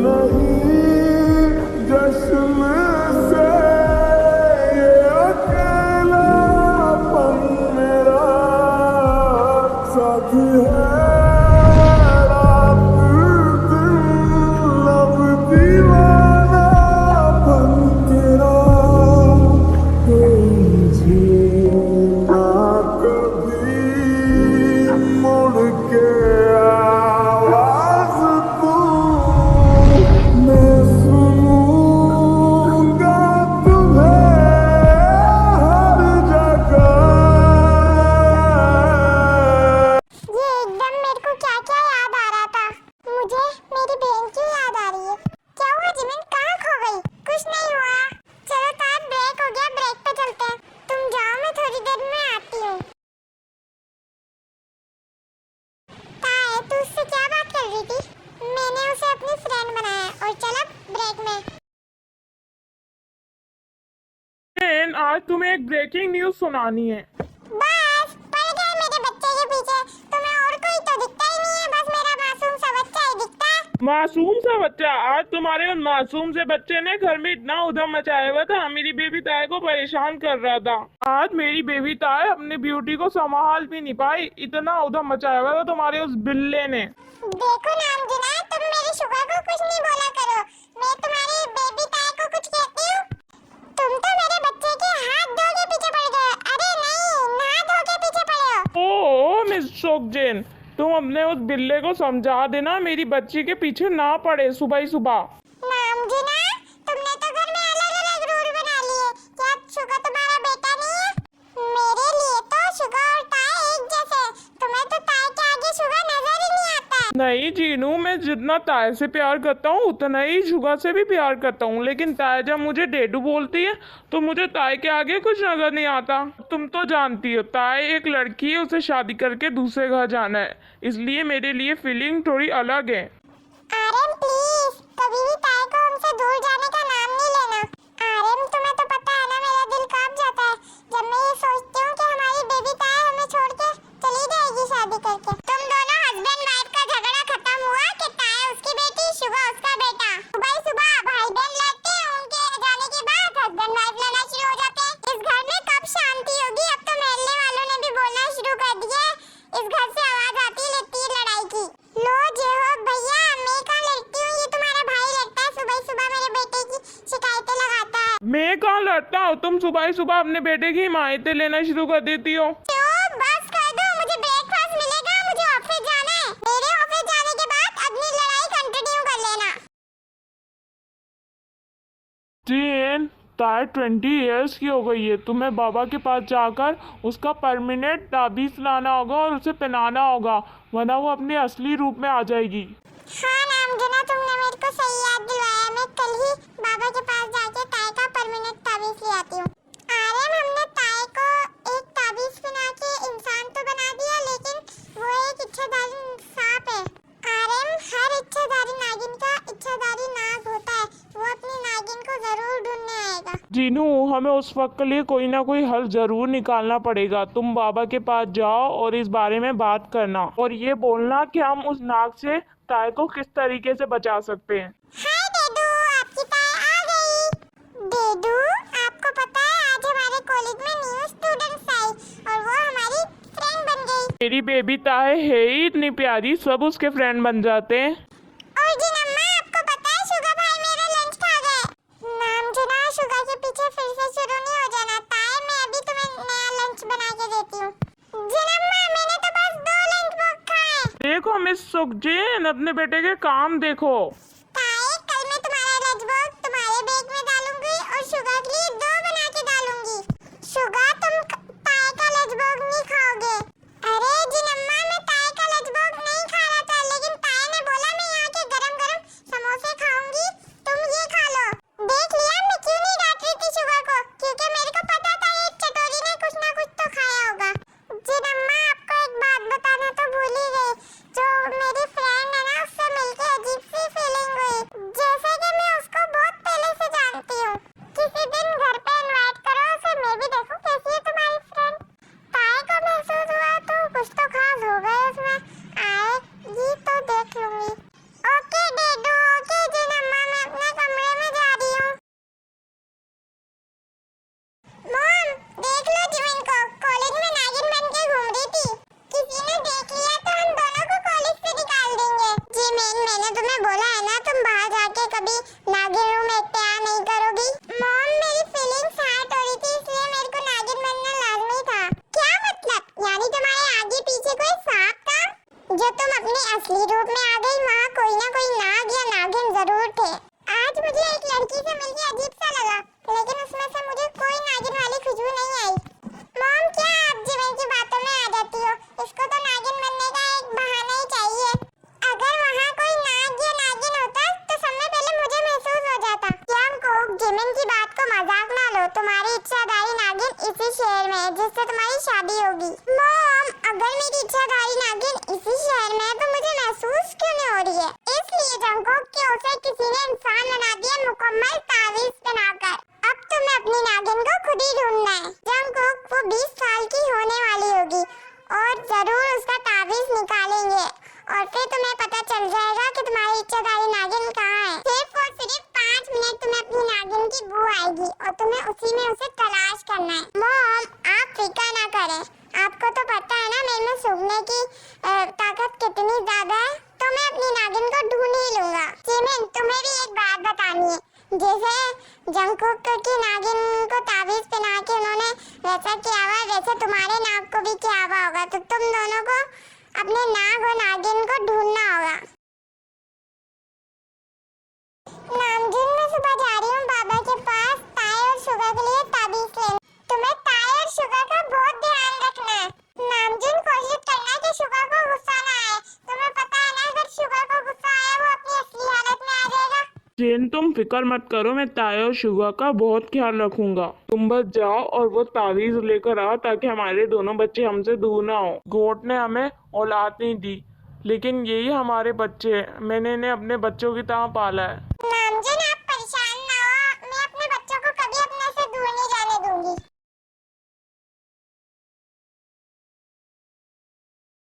नहीं जश्न से ये अकेलापन मेरा साथी है रात दिन अब दीवाना बन तेरा जीना कभी मुड़ के आवाज तू मैं सुनूंगा तुम्हें हर जगह। ये एकदम मेरे को क्या क्या याद आ रहा था। मुझे मेरी बहन की याद आ रही है। क्या हुआ जिमिन, कहाँ खो गई? कुछ नहीं हुआ। चलो तार, ब्रेक हो गया, ब्रेक पे चलते हैं। तुम जाओ, मैं थोड़ी देर में आती हूँ। ताए, तू उससे क्या बात कर रही थी? मैंने उसे अपनी फ्रेंड बनाया और चल अब ब्रेक में। आज तुम्हें एक ब्रेकिंग न्यूज सुनानी है। बस पड़ गए मेरे बच्चे के पीछे। तुम्हें और कोई तो दिखता ही नहीं है, बस मेरा मासूम सा बच्चा ही दिखता है। मासूम सा बच्चा? आज तुम्हारे उन मासूम से बच्चे ने घर में इतना उधम मचाया हुआ था, मेरी बेबी ताए को परेशान कर रहा था। आज मेरी बेबी ताए अपनी ब्यूटी को संभाल भी नहीं पाई, इतना उधम मचाया हुआ था तुम्हारे उस बिल्ले ने। देखो नामजुना, तुम मेरी शुगर को कुछ नहीं बोला करो। मैं तुम्हारी बेबी ताए को कुछ कहती हूँ? तुम तो मेरे बच्चे के हाथ धो के पीछे पड़ गए। अरे नहीं, नहा धो के पीछे पड़े हो। ओ मिस शोकजेन, तुम अपने उस बिल्ले को समझा देना मेरी बच्ची के पीछे ना पड़े सुबह ही सुबह। नामजुना, तुमने तो घर में अलग-अलग रूल बना लिए। क्या शुगर तुम्हारा बेटा नहीं है? मेरे लिए तो शुगर और ताए एक जैसे। तुम्हें तो ताए के आगे शुगर नजर ही नहीं आता है। नहीं जीनू, मैं जितना ताए से प्यार करता हूँ उतना ही शुगा से भी प्यार करता हूँ, लेकिन ताए जब मुझे डेडू बोलती है तो मुझे ताए के आगे कुछ नजर नहीं आता। तुम तो जानती हो ताए एक लड़की है, उसे शादी करके दूसरे घर जाना है, इसलिए मेरे लिए फीलिंग थोड़ी अलग है। आर्यन प्लीज, कभी भी ताए को हमसे दूर जाने का नाम नहीं लेना। आर्यन, तुम्हें तो पता है ना, मेरा दिल कांप जाता है जब मैं ये सोचती हूँ कि हमारी बेबी ताए हमें छोड़ के चली जाएगी शादी करके। तुम दोनों हस्बैंड वाइफ का झगड़ा खत्म हुआ कि ताए उसकी बेटी, शुगा उसका बेटा? सुबह ही सुबह भाई बहन लड़ते हैं, उनके जाने के बाद हस्बैंड वाइफ लड़ना शुरू हो जाते हैं। इस घर में कब शांति होगी? अब तो मोहल्ले वालों ने भी बोलना शुरू कर दिया है। इस घर से आवाज आती रहती है लड़ाई की। लो जे हो भैया, मैं कहाँ लड़ती हूँ, ये तुम्हारा भाई लड़ता है। सुबह सुबह मेरे बेटे की शिकायतें लगाता है। मैं कहाँ लड़ता हूँ? तुम सुबह ही सुबह अपने बेटे की हिमायतें लेना शुरू कर देती हो। क्यों? बस कर दो, मुझे ब्रेकफास्ट मिलेगा, मुझे ऑफिस जाना है। मेरे ऑफिस जाने के बाद अपनी लड़ाई कंटिन्यू कर लेना। जीन, ताए 20 इयर्स की हो गई है, तुम्हें बाबा के पास जाकर उसका परमानेंट ताबीज लाना होगा और उसे पहनाना होगा, वरना वो अपने असली रूप में आ जाएगी। हाँ नामजुना, तुमने मेरे को सही याद दिलवाया। मैं कल ही बाबा के पास जाके ताए का परमानेंट ताबीज ले आती हूँ। आर्यन, हमने ताए को एक ताबीज पहना के इंसान तो बना दिया, लेकिन वो एक इच्छाधारी सांप है। आर्यन, हर इच्छाधारी नागिन का इच्छाधारी नाग होता है। वो अपनी नागिन को जरूर ढूंढने आएगा। जीनू, हमें उस वक्त के लिए कोई ना कोई हल जरूर निकालना पड़ेगा। तुम बाबा के पास जाओ और इस बारे में बात करना और ये बोलना कि हम उस नाग से ताए को किस तरीके से बचा सकते हैं। हाय डेडू, आपकी ताए आ गई। डेडू, आपको पता है आज हमारे कॉलेज में न्यू स्टूडेंट्स आई और वो हमारी फ्रेंड बन गई। मेरी बेबी ताए है ही इतनी प्यारी, सब उसके फ्रेंड बन जाते हैं। और जी नम्मा, आपको पता है शुगा भाई मेरा लंच खा गए। नामजुना, शुगा के पीछे फिर से शुरू नहीं हो जाना। ताए, मैं अभी तुम्हें नया लंच बना के देती हूँ। जी नम्मा, मैंने तो बस 2 लंच बॉक्स खाए। देखो मिस सुखजीन, अपने बेटे के काम देखो। ताए, कल मैं तुम्हारा लंच बॉक्स तुम्हारे बैग में डालूंगी और शुगा के लिए 2 बना के डालूंगी। शुगा, तुम ताए का लंच बॉक्स नहीं खाओगे। अरे जी नम्मा, मैं ताए का लंच बॉक्स नहीं खा रहा था, लेकिन ताए ने बोला मैं यहाँ के गरम-गरम समोसे खाऊंगी, तुम ये खा लो। देख लिया, मैं क्यों नहीं डांट रही थी शुगा को, क्योंकि मेरे को पता था ये चटोरी ने कुछ ना कुछ तो खाया होगा। जी नम्मा, आपको एक बात बताना तो भूल ही गई। जो मेरी फ्रेंड है ना, उससे मिलके अजीब सी फीलिंग लड़की से मिलके अजीब सा लगा, लेकिन उसमें से मुझे कोई नागिन वाली खुशबू नहीं आई। मॉम, क्या आप जीवन की बातों में आ जाती हो? इसको तो नागिन बनने का एक बहाना ही चाहिए। अगर वहाँ कोई नाग या नागिन होता तो समय पहले मुझे महसूस हो जाता। जंगकुक, जिमिन की बात को मजाक ना लो। तुम्हारी इच्छाधारी नागिन इसी शहर में है जिससे तुम्हारी शादी होगी। मॉम, अगर मेरी इच्छाधारी नागिन इसी शहर में है तो मुझे महसूस क्यों नहीं हो रही है? इसलिए जंगकुक कि उसे किसी ने इंसान बना दिया, मुकम्मल तावीज बनाकर। अब तुम्हें अपनी नागिन को खुद ही ढूंढना है। जंगकुक, वो 20 साल की होने वाली होगी और जरूर उसका तावीज निकालेंगे और फिर तुम्हें पता चल जाएगा कि तुम्हारी इच्छाधारी नागिन कहाँ है। सिर्फ और सिर्फ 5 मिनट तुम्हें अपनी नागिन की बू आएगी और तुम्हें उसी में उसे तलाश करना है। मॉम, आप फिक्र ना करें, आपको तो पता है ना मेरे में सूंघने की ताकत कितनी ज्यादा है, तो मैं अपनी नागिन को ढूंढ ही लूंगा। जिमिन, तुम्हें भी एक बात बतानी है। जैसे जंगकुक की नागिन को तावीज पहना के उन्होंने वैसा किया हुआ, वैसे तुम्हारे नाग को भी किया हुआ होगा, तो तुम दोनों को अपने नाग और नागिन को ढूंढना होगा। नामजुन, मैं सुबह जा रही हूँ बाबा के पास ताए और शुगर के लिए ताबीज लेने। तुम्हें ताए और शुगर का बहुत ध्यान रखना है। नामजुन, कोशिश करना कि शुगर को गुस्सा ना आए। तुम्हें पता है ना, अगर शुगर को गुस्सा आया वो अपनी असली हालत में आ जाएगा। जिन, तुम फिक्र मत करो, मैं ताया और शुगा का बहुत ख्याल रखूंगा। तुम बस जाओ और वो तावीज लेकर आओ ताकि हमारे दोनों बच्चे हमसे दूर ना हो। गोट ने हमें औलाद नहीं दी, लेकिन यही हमारे बच्चे हैं। मैंने इन्हें अपने बच्चों की तरह पाला है।